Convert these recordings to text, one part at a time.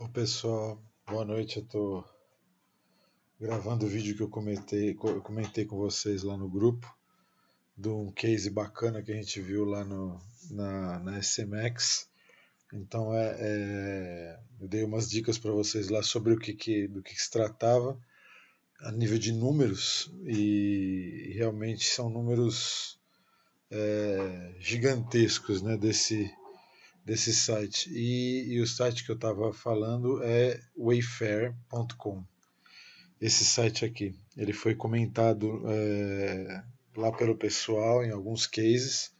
Ô, pessoal, boa noite. Eu tô gravando o vídeo que eu comentei com vocês lá no grupo, de um case bacana que a gente viu lá na SMX. Então eu dei umas dicas para vocês lá sobre do que se tratava a nível de números, e realmente são números gigantescos, né, desse site. E o site que eu estava falando é wayfair.com. Esse site aqui, ele foi comentado lá pelo pessoal em alguns cases,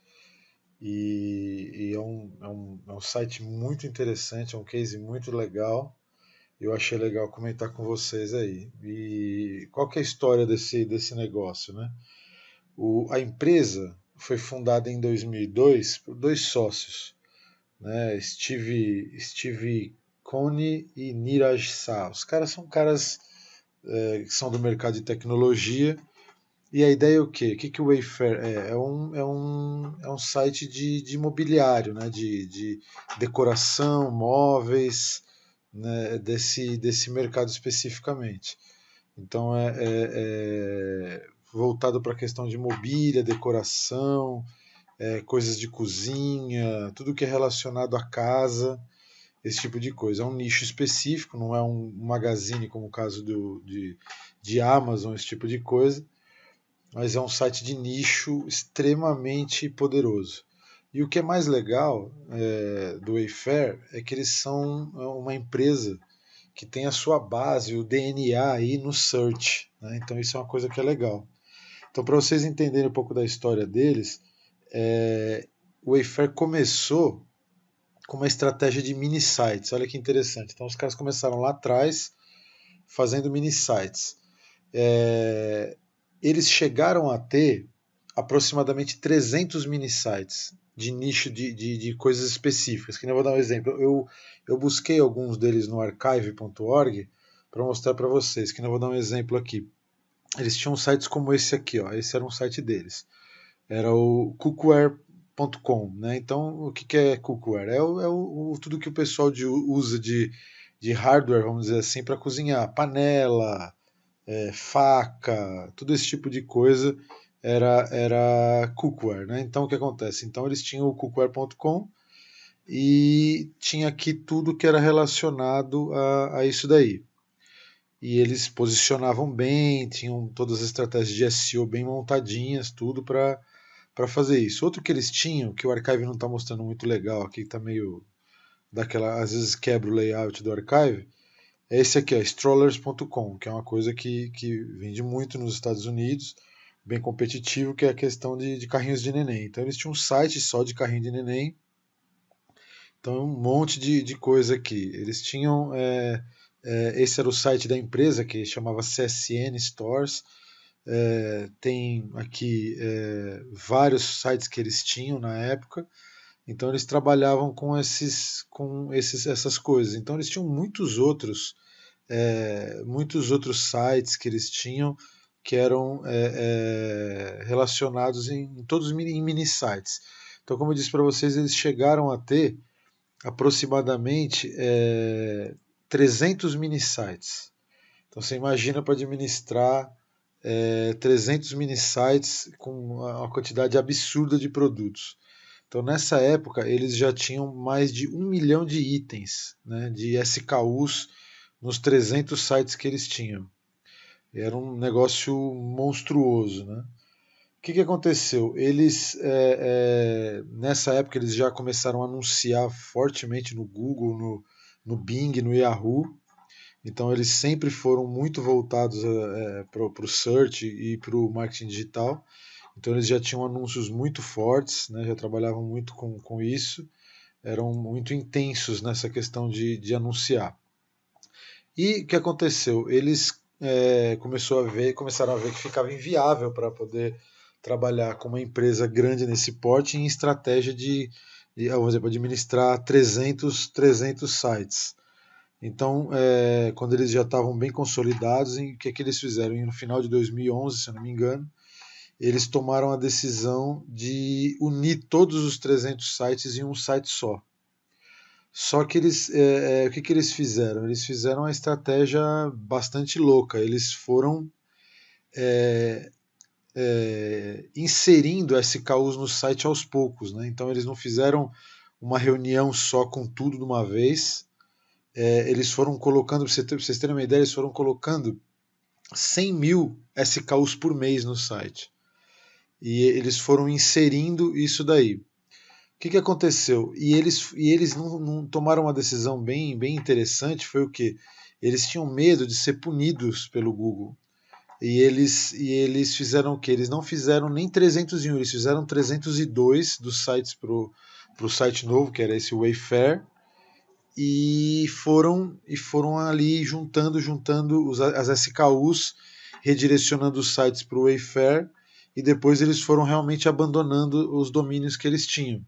e é um site muito interessante, é um case muito legal. Eu achei legal comentar com vocês aí. E qual que é a história desse negócio, né? A empresa foi fundada em 2002 por dois sócios, né? Steve Coney e Niraj Shah. Os caras são caras que são do mercado de tecnologia. E a ideia é o quê? O que o Wayfair é? É um site de imobiliário, né? De decoração, móveis, né? Desse mercado especificamente. Então é voltado para a questão de mobília, decoração, coisas de cozinha, tudo que é relacionado à casa, esse tipo de coisa. É um nicho específico, não é um magazine como o caso de Amazon, esse tipo de coisa, mas é um site de nicho extremamente poderoso. E o que é mais legal do Wayfair é que eles são uma empresa que tem a sua base, o DNA aí no search, né? Então isso é uma coisa que é legal. Então, para vocês entenderem um pouco da história deles, o Wayfair começou com uma estratégia de mini sites. Olha que interessante. Então, os caras começaram lá atrás fazendo mini sites. Eles chegaram a ter aproximadamente 300 mini sites de nicho de coisas específicas. Que nem eu vou dar um exemplo. Eu busquei alguns deles no archive.org para mostrar para vocês. Que nem eu vou dar um exemplo aqui. Eles tinham sites como esse aqui, ó. Esse era um site deles. Era o cookware.com, né? Então, o que é cookware? Tudo que o pessoal usa de hardware, vamos dizer assim, para cozinhar. Panela, faca, todo esse tipo de coisa era cookware, né? Então, o que acontece? Então, eles tinham o cookware.com e tinha aqui tudo que era relacionado a isso daí. E eles posicionavam bem, tinham todas as estratégias de SEO bem montadinhas, tudo para fazer isso. Outro que eles tinham, que o Archive não está mostrando muito legal aqui, está meio daquela, às vezes quebra o layout do Archive, é esse aqui, strollers.com, que é uma coisa que vende muito nos Estados Unidos, bem competitivo, que é a questão de carrinhos de neném. Então eles tinham um site só de carrinho de neném, então um monte de coisa aqui. Eles tinham, esse era o site da empresa, que chamava CSN Stores. Tem aqui vários sites que eles tinham na época. Então eles trabalhavam com essas coisas. Então eles tinham muitos outros sites que eles tinham que eram relacionados em todos em mini sites. Então, como eu disse para vocês, eles chegaram a ter aproximadamente 300 mini sites. Então você imagina para administrar 300 mini sites com uma quantidade absurda de produtos. Então nessa época eles já tinham mais de 1 milhão de itens, né, de SKUs nos 300 sites que eles tinham. Era um negócio monstruoso, né? O que aconteceu? Eles nessa época eles já começaram a anunciar fortemente no Google, no Bing, no Yahoo. Então eles sempre foram muito voltados para o search e para o marketing digital. Então eles já tinham anúncios muito fortes, né, já trabalhavam muito com isso, eram muito intensos nessa questão de anunciar. E o que aconteceu? Eles começaram a ver que ficava inviável para poder trabalhar com uma empresa grande nesse porte em estratégia vamos dizer, administrar 300 sites. Então, quando eles já estavam bem consolidados, o que eles fizeram? No final de 2011, se eu não me engano, eles tomaram a decisão de unir todos os 300 sites em um site só. Só que o que eles fizeram? Eles fizeram uma estratégia bastante louca. Eles foram inserindo SKUs no site aos poucos, né? Então eles não fizeram uma reunião só com tudo de uma vez. Eles foram colocando, para vocês terem uma ideia, eles foram colocando 100 mil SKUs por mês no site. E eles foram inserindo isso daí. O que aconteceu? E eles não tomaram uma decisão bem interessante, foi o que? Eles tinham medo de ser punidos pelo Google. E eles fizeram o que? Eles não fizeram nem 301, eles fizeram 302 dos sites para o site novo, que era esse Wayfair, e foram ali juntando as SKUs, redirecionando os sites para o Wayfair, e depois eles foram realmente abandonando os domínios que eles tinham.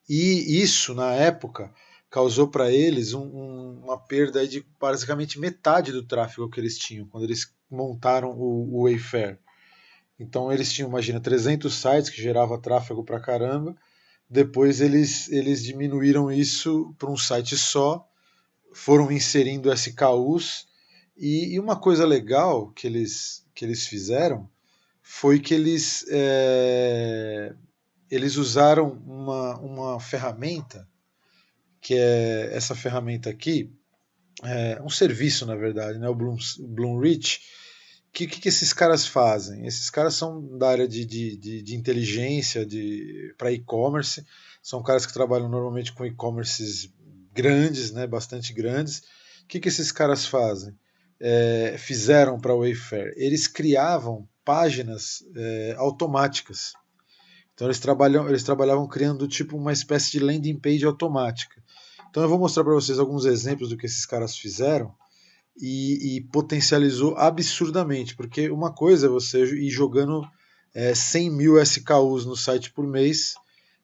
E isso, na época, causou para eles uma perda de basicamente metade do tráfego que eles tinham, quando eles montaram o Wayfair. Então eles tinham, imagina, 300 sites que gerava tráfego para caramba. Depois eles diminuíram isso para um site só, foram inserindo SKUs, e uma coisa legal que eles fizeram foi que eles usaram uma ferramenta, que é essa ferramenta aqui, um serviço, na verdade, né, o Bloomreach. O que esses caras fazem? Esses caras são da área de inteligência para e-commerce, são caras que trabalham normalmente com e-commerces grandes, né, bastante grandes. O que esses caras fazem? Fizeram para o Wayfair? Eles criavam páginas automáticas. Então eles trabalhavam criando tipo uma espécie de landing page automática. Então eu vou mostrar para vocês alguns exemplos do que esses caras fizeram, e potencializou absurdamente, porque uma coisa é você ir jogando 100 mil SKUs no site por mês,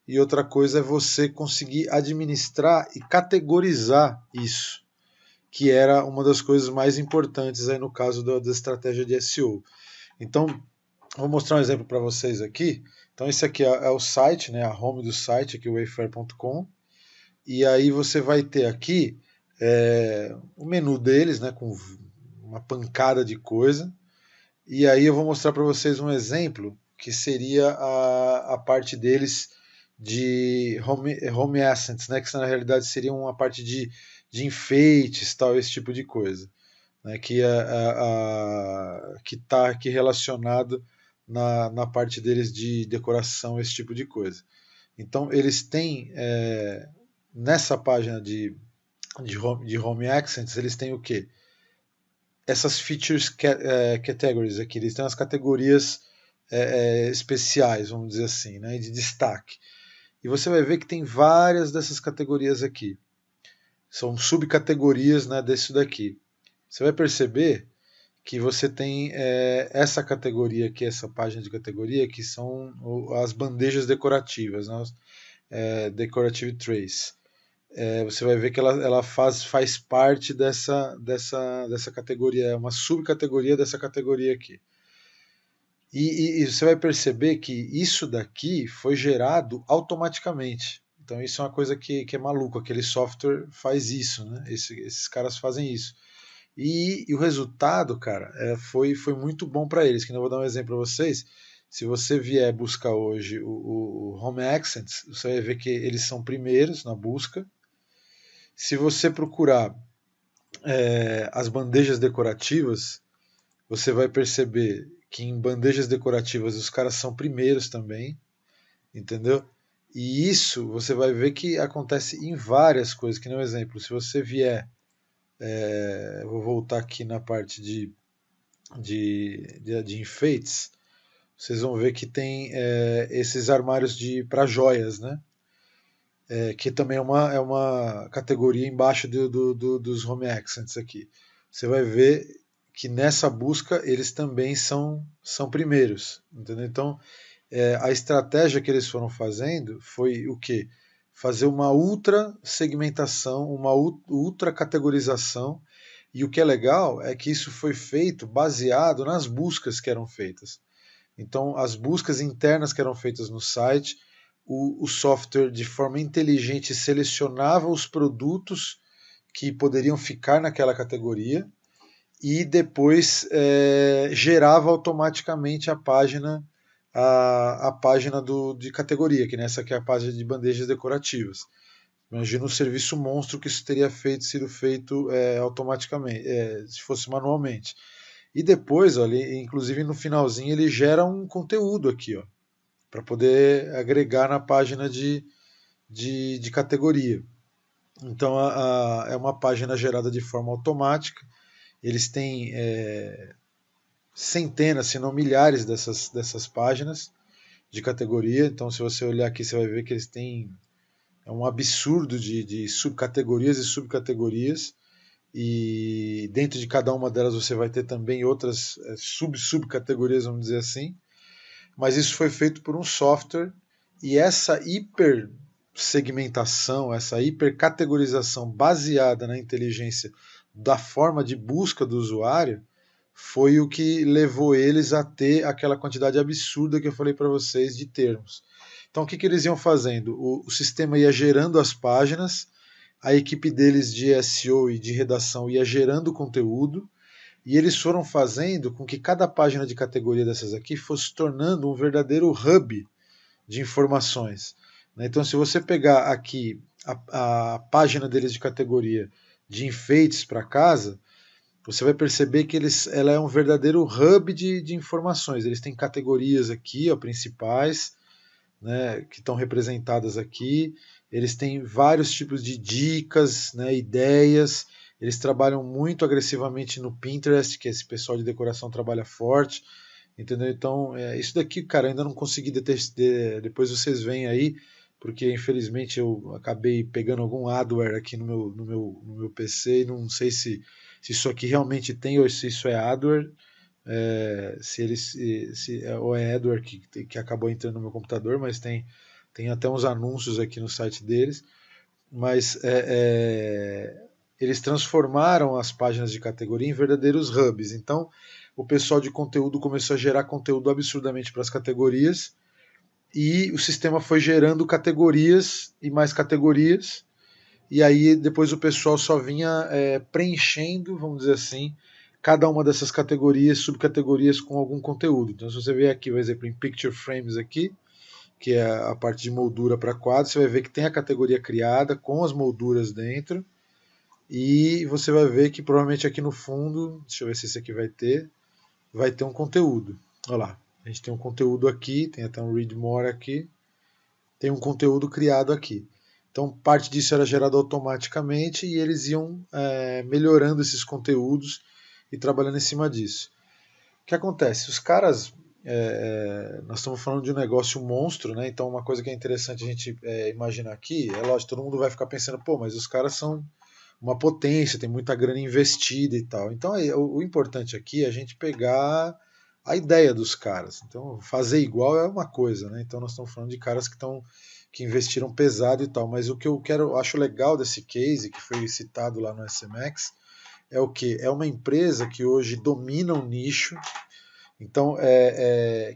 e outra coisa é você conseguir administrar e categorizar isso, que era uma das coisas mais importantes aí no caso da estratégia de SEO. Então, vou mostrar um exemplo para vocês aqui. Então, esse aqui é o site, né, a home do site, aqui o wayfair.com, e aí você vai ter aqui o menu deles, né, com uma pancada de coisa. E aí eu vou mostrar para vocês um exemplo que seria a parte deles de home assets, né, que na realidade seria uma parte de enfeites, tal, esse tipo de coisa, né, que está aqui relacionado na parte deles de decoração, esse tipo de coisa. Então eles têm nessa página de home accents, eles têm o quê? Essas features categories aqui, eles têm as categorias especiais, vamos dizer assim, né, de destaque. E você vai ver que tem várias dessas categorias aqui. São subcategorias, né, desse daqui. Você vai perceber que você tem essa categoria aqui, essa página de categoria, que são as bandejas decorativas, né, decorative trays. Você vai ver que ela faz parte dessa categoria, é uma subcategoria dessa categoria aqui. E você vai perceber que isso daqui foi gerado automaticamente. Então isso é uma coisa que é maluco, aquele software faz isso, né? Esses caras fazem isso. E o resultado, cara, foi muito bom para eles. Que eu vou dar um exemplo para vocês. Se você vier buscar hoje o Home Accents, você vai ver que eles são primeiros na busca. Se você procurar as bandejas decorativas, você vai perceber que em bandejas decorativas os caras são primeiros também, entendeu? E isso você vai ver que acontece em várias coisas, que nem um exemplo, se você vier, vou voltar aqui na parte de enfeites, vocês vão ver que tem esses armários para joias, né? Que também é uma categoria embaixo dos home accents aqui. Você vai ver que nessa busca eles também são primeiros, entendeu? Então, a estratégia que eles foram fazendo foi o quê? Fazer uma ultra segmentação, uma ultra categorização, e o que é legal é que isso foi feito baseado nas buscas que eram feitas. Então, as buscas internas que eram feitas no site, o software de forma inteligente selecionava os produtos que poderiam ficar naquela categoria e depois gerava automaticamente a página de categoria, que nessa aqui é a página de bandejas decorativas. Imagina um serviço monstro que isso teria sido feito automaticamente, se fosse manualmente. E depois, olha, inclusive no finalzinho, ele gera um conteúdo aqui, ó, para poder agregar na página de categoria. Então é uma página gerada de forma automática. Eles têm centenas, se não milhares dessas páginas de categoria. Então, se você olhar aqui, você vai ver que eles têm um absurdo de subcategorias e subcategorias. E dentro de cada uma delas você vai ter também outras subcategorias, vamos dizer assim. Mas isso foi feito por um software, e essa hipersegmentação, essa hipercategorização baseada na inteligência da forma de busca do usuário foi o que levou eles a ter aquela quantidade absurda que eu falei para vocês de termos. Então o que eles iam fazendo? O sistema ia gerando as páginas, a equipe deles de SEO e de redação ia gerando conteúdo, e eles foram fazendo com que cada página de categoria dessas aqui fosse tornando um verdadeiro hub de informações. Então, se você pegar aqui a página deles de categoria de enfeites para casa, você vai perceber que ela é um verdadeiro hub de informações. Eles têm categorias aqui, ó, principais, né, que estão representadas aqui. Eles têm vários tipos de dicas, né, ideias. Eles trabalham muito agressivamente no Pinterest, que esse pessoal de decoração trabalha forte, entendeu? Então, isso daqui, cara, ainda não consegui detectar. Depois vocês veem aí, porque infelizmente eu acabei pegando algum adware aqui no meu PC e não sei se isso aqui realmente tem ou se isso é adware. Ou é adware que acabou entrando no meu computador, mas tem até uns anúncios aqui no site deles. Mas eles transformaram as páginas de categoria em verdadeiros hubs. Então, o pessoal de conteúdo começou a gerar conteúdo absurdamente para as categorias, e o sistema foi gerando categorias e mais categorias, e aí depois o pessoal só vinha preenchendo, vamos dizer assim, cada uma dessas categorias, subcategorias com algum conteúdo. Então, se você ver aqui, por exemplo, em Picture Frames aqui, que é a parte de moldura para quadros, você vai ver que tem a categoria criada com as molduras dentro, e você vai ver que provavelmente aqui no fundo, deixa eu ver se esse aqui vai ter um conteúdo. Olha lá, a gente tem um conteúdo aqui, tem até um read more aqui, tem um conteúdo criado aqui. Então parte disso era gerado automaticamente e eles iam melhorando esses conteúdos e trabalhando em cima disso. O que acontece? Os caras, nós estamos falando de um negócio monstro, né? Então uma coisa que é interessante a gente imaginar aqui, é lógico, todo mundo vai ficar pensando, pô, mas os caras são uma potência, tem muita grana investida e tal. Então o importante aqui é a gente pegar a ideia dos caras. Então fazer igual é uma coisa, né? Então nós estamos falando de caras que investiram pesado e tal, mas o que eu acho legal desse case que foi citado lá no SMX é o que? É uma empresa que hoje domina um nicho, então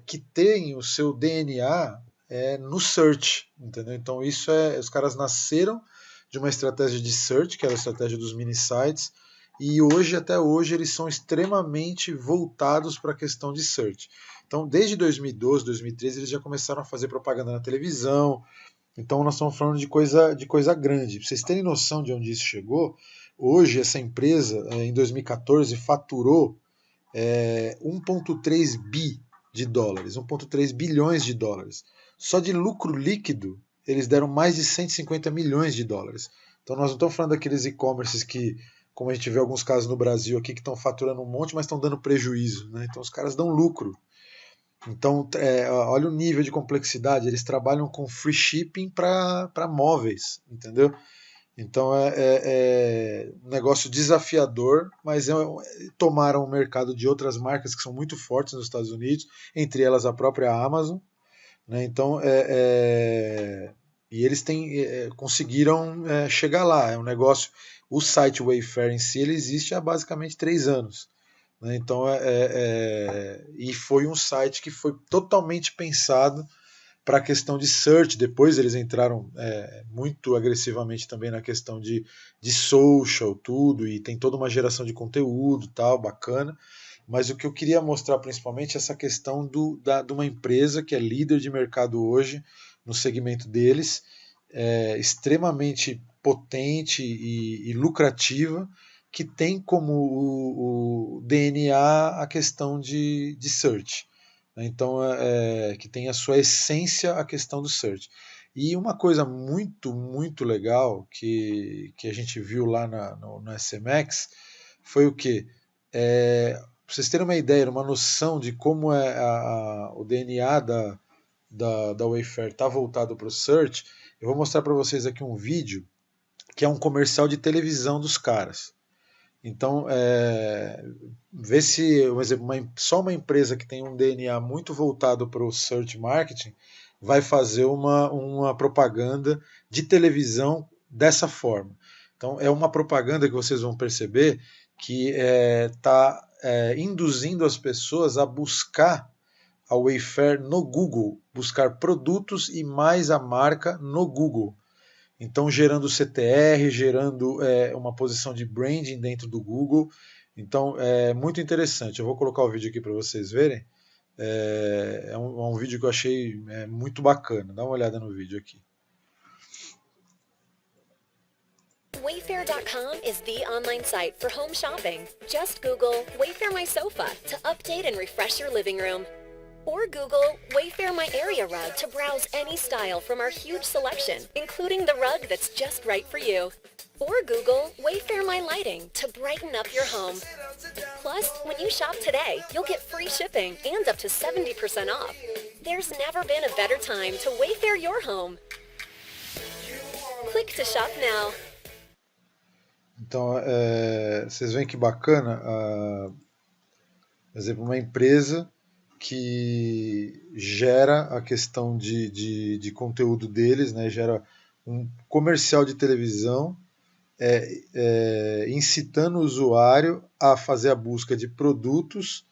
que tem o seu DNA no search, entendeu? Então isso os caras nasceram de uma estratégia de search, que era a estratégia dos mini sites, e até hoje, eles são extremamente voltados para a questão de search. Então, desde 2012, 2013, eles já começaram a fazer propaganda na televisão. Então, nós estamos falando de coisa grande. Para vocês terem noção de onde isso chegou, hoje essa empresa, em 2014, faturou 1,3 bi de dólares, 1,3 bilhões de dólares. Só de lucro líquido, eles deram mais de 150 milhões de dólares. Então nós não estamos falando daqueles e-commerces que, como a gente vê alguns casos no Brasil aqui, que estão faturando um monte, mas estão dando prejuízo, né? Então os caras dão lucro. Então olha o nível de complexidade, eles trabalham com free shipping para móveis, entendeu? Então é um negócio desafiador, mas tomaram o mercado de outras marcas que são muito fortes nos Estados Unidos, entre elas a própria Amazon, né? Então e eles conseguiram chegar lá. É um negócio. O site Wayfair em si ele existe há basicamente 3 anos. Né? Então e foi um site que foi totalmente pensado para a questão de search. Depois eles entraram muito agressivamente também na questão de social, tudo, e tem toda uma geração de conteúdo, tal, bacana. Mas o que eu queria mostrar principalmente é essa questão de uma empresa que é líder de mercado hoje no segmento deles, extremamente potente e lucrativa, que tem como o DNA a questão de search. Então, que tem a sua essência a questão do search. E uma coisa muito, muito legal que a gente viu lá no SMX foi o que? Para vocês terem uma ideia, uma noção de como o DNA da Wayfair está voltado para o search, eu vou mostrar para vocês aqui um vídeo que é um comercial de televisão dos caras. Então, vê se, por exemplo, só uma empresa que tem um DNA muito voltado para o search marketing vai fazer uma propaganda de televisão dessa forma. Então, é uma propaganda que vocês vão perceber que está induzindo as pessoas a buscar a Wayfair no Google, buscar produtos e mais a marca no Google. Então, gerando CTR, gerando uma posição de branding dentro do Google. Então, é muito interessante. Eu vou colocar o vídeo aqui para vocês verem. É um vídeo que eu achei muito bacana. Dá uma olhada no vídeo aqui. Wayfair.com is the online site for home shopping. Just Google Wayfair My Sofa to update and refresh your living room. Or Google Wayfair My Area Rug to browse any style from our huge selection, including the rug that's just right for you. Or Google Wayfair My Lighting to brighten up your home. Plus, when you shop today, you'll get free shipping and up to 70% off. There's never been a better time to Wayfair your home. Click to shop now. Então, vocês veem que bacana, por exemplo, uma empresa que gera a questão de conteúdo deles, né, gera um comercial de televisão incitando o usuário a fazer a busca de produtos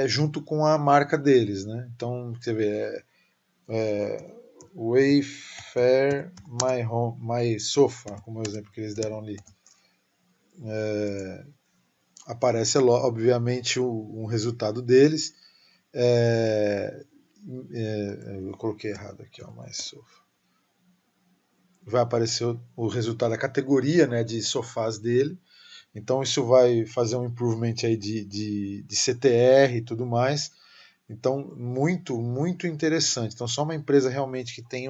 junto com a marca deles. Né? Então, você vê, Wayfair My Sofa, como é o exemplo que eles deram ali. Aparece, obviamente, um resultado deles. Eu coloquei errado aqui, ó, mais sofá. Vai aparecer o resultado da categoria, né, de sofás dele. Então isso vai fazer um improvement aí de CTR e tudo mais. Então muito, muito interessante. Então só uma empresa realmente que tem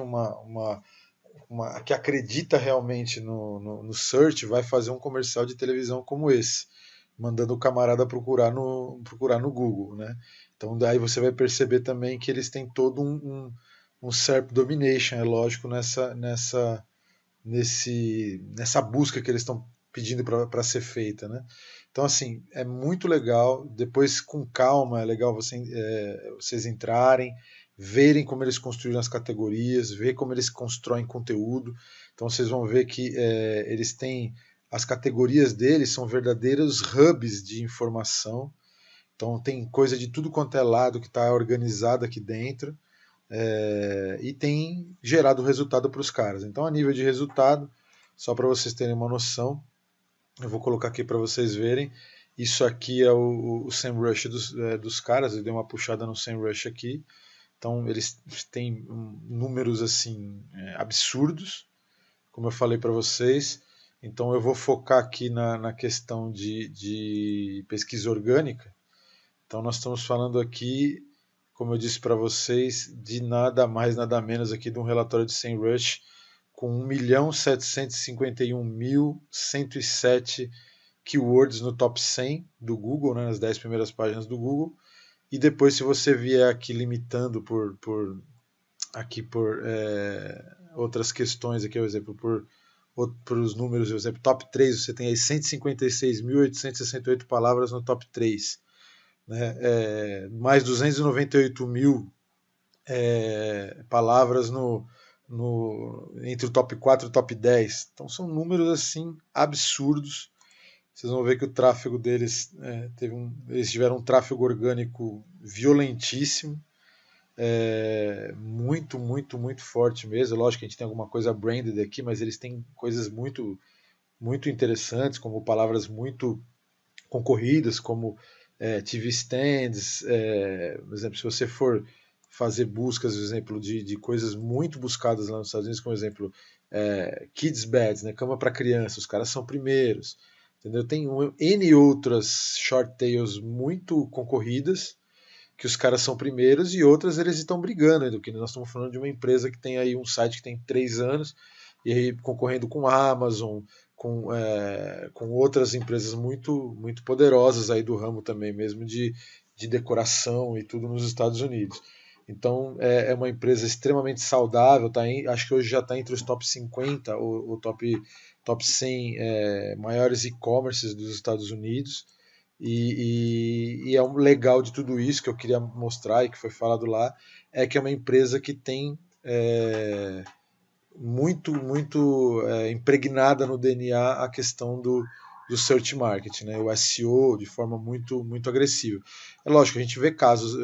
que acredita realmente no search vai fazer um comercial de televisão como esse, mandando o camarada procurar no Google, né? Então daí você vai perceber também que eles têm todo um SERP domination, é lógico, nessa busca que eles estão pedindo para ser feita, né? Então assim, é muito legal, depois com calma é legal vocês entrarem, verem como eles construíram as categorias, ver como eles constroem conteúdo. Então vocês vão ver que eles têm as categorias deles são verdadeiros hubs de informação. Então tem coisa de tudo quanto é lado que está organizado aqui dentro e tem gerado resultado para os caras. Então a nível de resultado, só para vocês terem uma noção, eu vou colocar aqui para vocês verem. Isso aqui é o SEMrush dos caras. Eu dei uma puxada no SEMrush aqui. Então eles têm números assim absurdos, como eu falei para vocês. Então eu vou focar aqui na questão de pesquisa orgânica. Então nós estamos falando aqui, como eu disse para vocês, de nada mais, nada menos aqui de um relatório de SEMrush com 1.751.107 keywords no top 100 do Google, né, nas 10 primeiras páginas do Google. E depois, se você vier aqui limitando por outras questões, aqui, por exemplo, por os números, por exemplo, top 3, você tem aí 156.868 palavras no top 3, né? Mais 298.000 palavras entre o top 4 e o top 10. Então são números assim absurdos. Vocês vão ver que o tráfego deles eles tiveram um tráfego orgânico violentíssimo. muito, muito, muito forte mesmo. Lógico que a gente tem alguma coisa branded aqui, mas eles têm coisas muito, muito interessantes, como palavras muito concorridas, como TV stands. Por exemplo, se você for fazer buscas, por exemplo, de coisas muito buscadas lá nos Estados Unidos, como exemplo, kids beds, né, cama para criança, os caras são primeiros. Entendeu? Tem N outras short tales muito concorridas, que os caras são primeiros, e outras eles estão brigando ainda, porque nós estamos falando de uma empresa que tem aí um site que tem 3 anos, e aí concorrendo com a Amazon, com outras empresas muito, muito poderosas aí do ramo também, mesmo de decoração e tudo nos Estados Unidos. Então é uma empresa extremamente saudável, acho que hoje já está entre os top 50 ou top 100 maiores e-commerces dos Estados Unidos. E é um legal de tudo isso que eu queria mostrar e que foi falado lá, é que é uma empresa que tem muito, muito impregnada no DNA a questão do search marketing, né? O SEO de forma muito, muito agressiva. É lógico, a gente vê casos,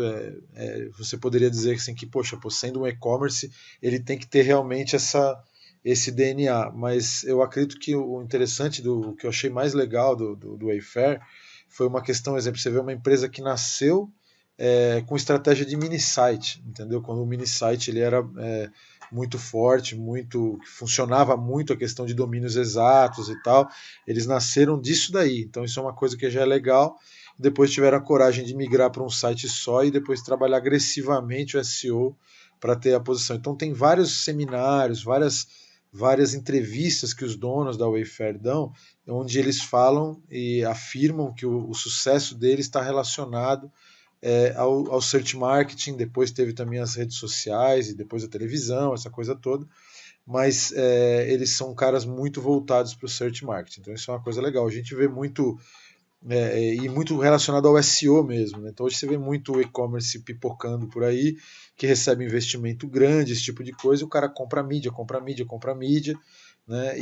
você poderia dizer assim, que, poxa, sendo um e-commerce, ele tem que ter realmente esse DNA, mas eu acredito que o interessante, o que eu achei mais legal do Wayfair, foi uma questão, exemplo, você vê uma empresa que nasceu com estratégia de mini site, entendeu? Quando o mini site ele era muito forte, funcionava muito a questão de domínios exatos e tal, eles nasceram disso daí, então isso é uma coisa que já é legal. Depois tiveram a coragem de migrar para um site só e depois trabalhar agressivamente o SEO para ter a posição. Então tem vários seminários, várias entrevistas que os donos da Wayfair dão, onde eles falam e afirmam que o sucesso deles está relacionado ao search marketing. Depois teve também as redes sociais e depois a televisão, essa coisa toda, mas eles são caras muito voltados para o search marketing, então isso é uma coisa legal. A gente vê muito e muito relacionado ao SEO mesmo, né? Então hoje você vê muito e-commerce pipocando por aí, que recebe investimento grande, esse tipo de coisa, e o cara compra mídia, né?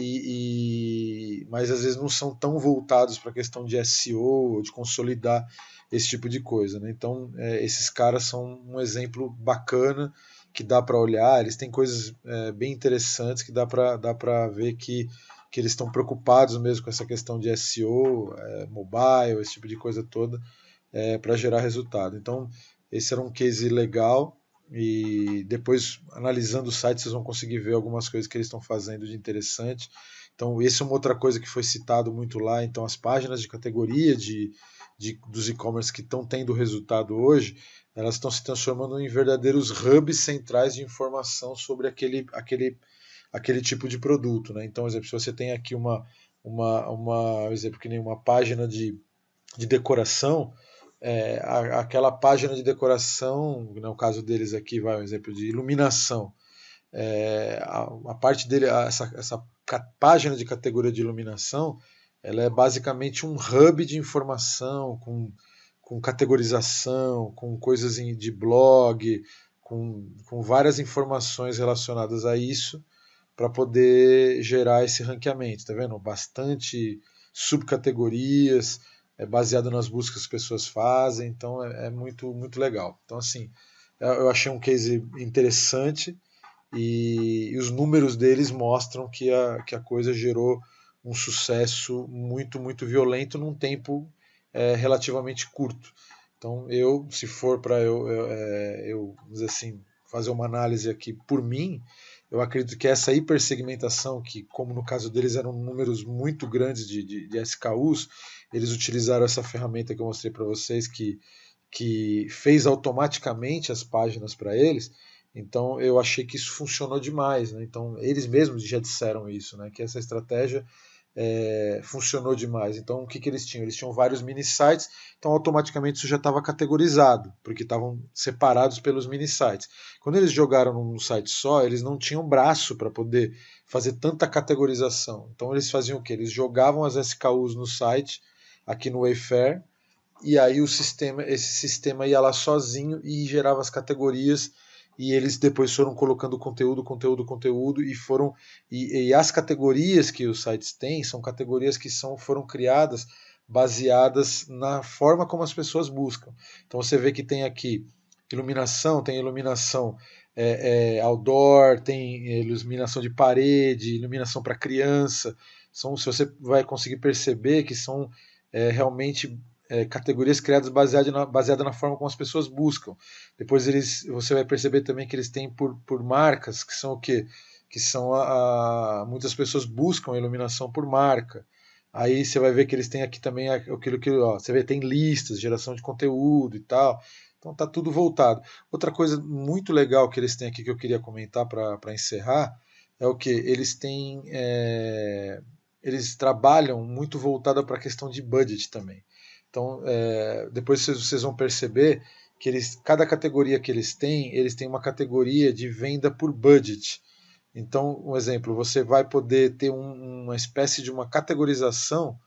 Mas às vezes não são tão voltados para a questão de SEO, de consolidar esse tipo de coisa, né? Então esses caras são um exemplo bacana que dá para olhar, eles têm coisas bem interessantes que dá para ver que eles estão preocupados mesmo com essa questão de SEO, mobile, esse tipo de coisa toda, para gerar resultado. Então, esse era um case legal, e depois, analisando o site, vocês vão conseguir ver algumas coisas que eles estão fazendo de interessante. Então, essa é uma outra coisa que foi citado muito lá. Então, as páginas de categoria dos e-commerce que estão tendo resultado hoje, elas estão se transformando em verdadeiros hubs centrais de informação sobre aquele tipo de produto, né? Então, exemplo, se você tem aqui exemplo, que nem uma página de decoração, aquela página de decoração, no caso deles aqui, vai um exemplo de iluminação, a parte dele, essa página de categoria de iluminação, ela é basicamente um hub de informação, com categorização, com coisas de blog, com várias informações relacionadas a isso, para poder gerar esse ranqueamento, tá vendo? Bastante subcategorias, baseado nas buscas que as pessoas fazem, então é muito, muito legal. Então, assim, eu achei um case interessante, e os números deles mostram que a coisa gerou um sucesso muito, muito violento num tempo relativamente curto. Então, se for para vamos dizer assim, fazer uma análise aqui por mim, eu acredito que essa hipersegmentação, que como no caso deles eram números muito grandes de SKUs, eles utilizaram essa ferramenta que eu mostrei para vocês, que fez automaticamente as páginas para eles. Então eu achei que isso funcionou demais, né? Então eles mesmos já disseram isso, né? Que essa estratégia funcionou demais. Então o que eles tinham? Eles tinham vários mini sites, então automaticamente isso já estava categorizado, porque estavam separados pelos mini sites. Quando eles jogaram num site só, eles não tinham braço para poder fazer tanta categorização. Então eles faziam o quê? Eles jogavam as SKUs no site, aqui no Wayfair, e aí esse sistema ia lá sozinho e gerava as categorias, e eles depois foram colocando conteúdo, e as categorias que os sites têm são categorias que foram criadas baseadas na forma como as pessoas buscam. Então você vê que tem aqui iluminação, tem iluminação outdoor, tem iluminação de parede, iluminação para criança. Se você vai conseguir perceber que são realmente categorias criadas baseadas na forma como as pessoas buscam. Depois você vai perceber também que eles têm por marcas, que são o quê? Que são muitas pessoas buscam a iluminação por marca. Aí você vai ver que eles têm aqui também aquilo que você vê, tem listas, geração de conteúdo e tal. Então está tudo voltado. Outra coisa muito legal que eles têm aqui que eu queria comentar para encerrar é o que eles têm. Eles trabalham muito voltada para a questão de budget também. Então depois vocês vão perceber que cada categoria que eles têm uma categoria de venda por budget. Então, um exemplo, você vai poder ter uma espécie de uma categorização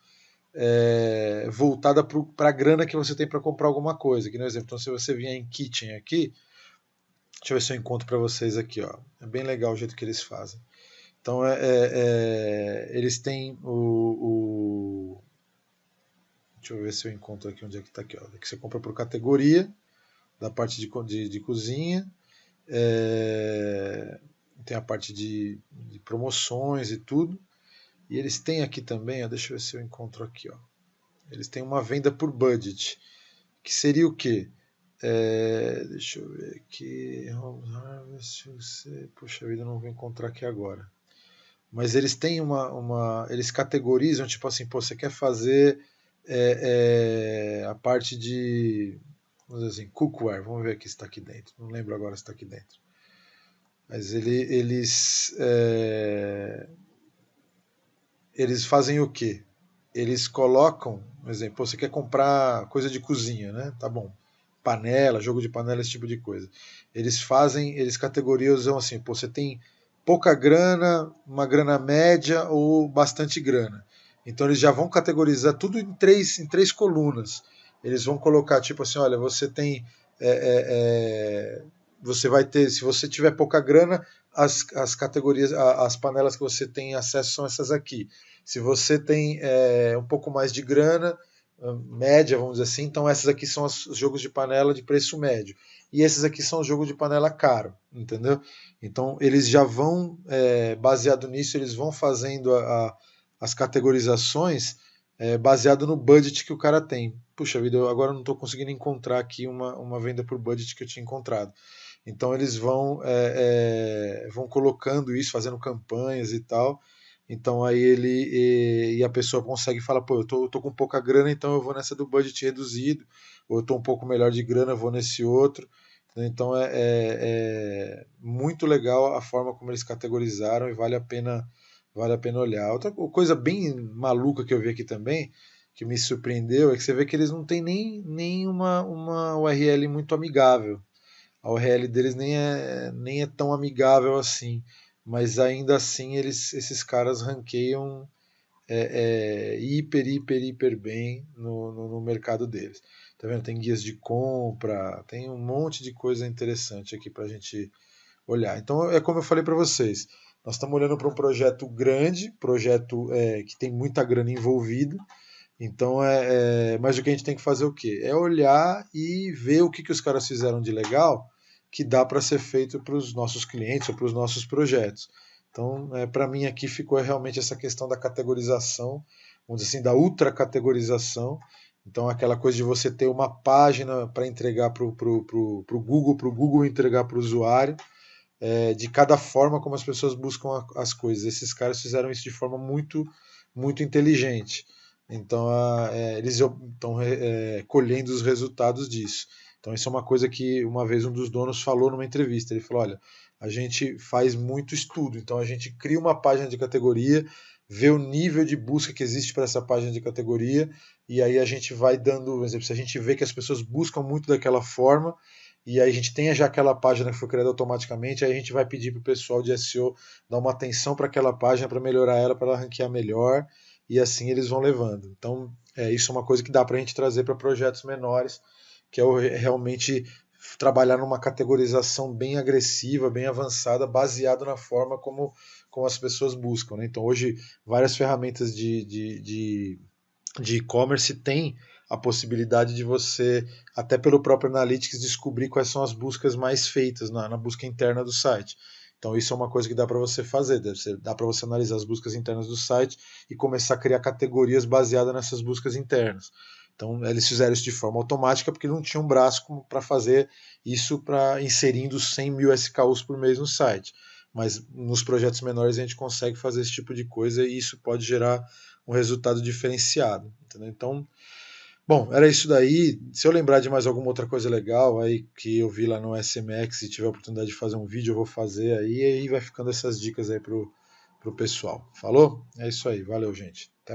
voltada para a grana que você tem para comprar alguma coisa. Que no exemplo, então, se você vier em kitchen aqui, deixa eu ver se eu encontro para vocês aqui, ó. É bem legal o jeito que eles fazem. Então eles têm deixa eu ver se eu encontro aqui onde é que está aqui, ó. Aqui você compra por categoria da parte de cozinha. Tem a parte de promoções e tudo. E eles têm aqui também, ó, deixa eu ver se eu encontro aqui, ó. Eles têm uma venda por budget, que seria o quê? Deixa eu ver aqui. Home Harvest, puxa vida, eu não vou encontrar aqui agora. Mas eles têm eles categorizam, tipo assim, pô, você quer fazer a parte de, vamos dizer assim, cookware, vamos ver aqui se está aqui dentro. Não lembro agora se está aqui dentro. Mas eles fazem o quê? Eles colocam, por exemplo, você quer comprar coisa de cozinha, né? Tá bom. Panela, jogo de panela, esse tipo de coisa. Eles categorizam assim, pô, você tem pouca grana, uma grana média ou bastante grana. Então eles já vão categorizar tudo em três colunas. Eles vão colocar, tipo assim, olha, você tem você vai ter, se você tiver pouca grana, as categorias, as panelas que você tem acesso são essas aqui. Se você tem um pouco mais de grana, média, vamos dizer assim, então essas aqui são os jogos de panela de preço médio. E esses aqui são os jogos de panela caro, entendeu? Então eles já vão, baseado nisso, eles vão fazendo as categorizações baseado no budget que o cara tem. Puxa vida, eu agora não estou conseguindo encontrar aqui uma venda por budget que eu tinha encontrado. Então eles vão colocando isso, fazendo campanhas e tal. Então aí e a pessoa consegue falar, pô, eu tô com pouca grana, então eu vou nessa do budget reduzido, ou eu tô um pouco melhor de grana, eu vou nesse outro. Então é muito legal a forma como eles categorizaram e vale a pena olhar. Outra coisa bem maluca que eu vi aqui também, que me surpreendeu, é que você vê que eles não têm nem uma URL muito amigável. A URL deles nem é tão amigável assim, mas ainda assim esses caras ranqueiam hiper bem no mercado deles. Tá vendo? Tem guias de compra, tem um monte de coisa interessante aqui para a gente olhar. Então é como eu falei para vocês, nós estamos olhando para um projeto grande, projeto que tem muita grana envolvida. Então mas o que a gente tem que fazer o quê? É olhar e ver o que os caras fizeram de legal que dá para ser feito para os nossos clientes ou para os nossos projetos. Então, para mim aqui ficou realmente essa questão da categorização, vamos dizer assim, da ultra categorização. Então, aquela coisa de você ter uma página para entregar para o Google entregar para o usuário, de cada forma como as pessoas buscam as coisas. Esses caras fizeram isso de forma muito, muito inteligente. Então, eles estão colhendo os resultados disso. Então, isso é uma coisa que uma vez um dos donos falou numa entrevista. Ele falou, olha, a gente faz muito estudo, então a gente cria uma página de categoria, vê o nível de busca que existe para essa página de categoria, e aí a gente vai dando, por exemplo, se a gente vê que as pessoas buscam muito daquela forma, e aí a gente tem já aquela página que foi criada automaticamente, aí a gente vai pedir para o pessoal de SEO dar uma atenção para aquela página, para melhorar ela, para ela ranquear melhor, e assim eles vão levando. Então, isso é uma coisa que dá para a gente trazer para projetos menores, que é realmente trabalhar numa categorização bem agressiva, bem avançada, baseado na forma como as pessoas buscam. Né? Então, hoje, várias ferramentas de e-commerce têm a possibilidade de você, até pelo próprio Analytics, descobrir quais são as buscas mais feitas na busca interna do site. Então isso é uma coisa que dá para você fazer, dá para você analisar as buscas internas do site e começar a criar categorias baseadas nessas buscas internas. Então eles fizeram isso de forma automática porque não tinha um braço para fazer isso para inserindo 100 mil SKUs por mês no site. Mas nos projetos menores a gente consegue fazer esse tipo de coisa e isso pode gerar um resultado diferenciado. Entendeu? Então, bom, era isso daí. Se eu lembrar de mais alguma outra coisa legal aí que eu vi lá no SMX e tiver a oportunidade de fazer um vídeo, eu vou fazer aí, e aí vai ficando essas dicas aí pro pessoal. Falou? É isso aí. Valeu, gente.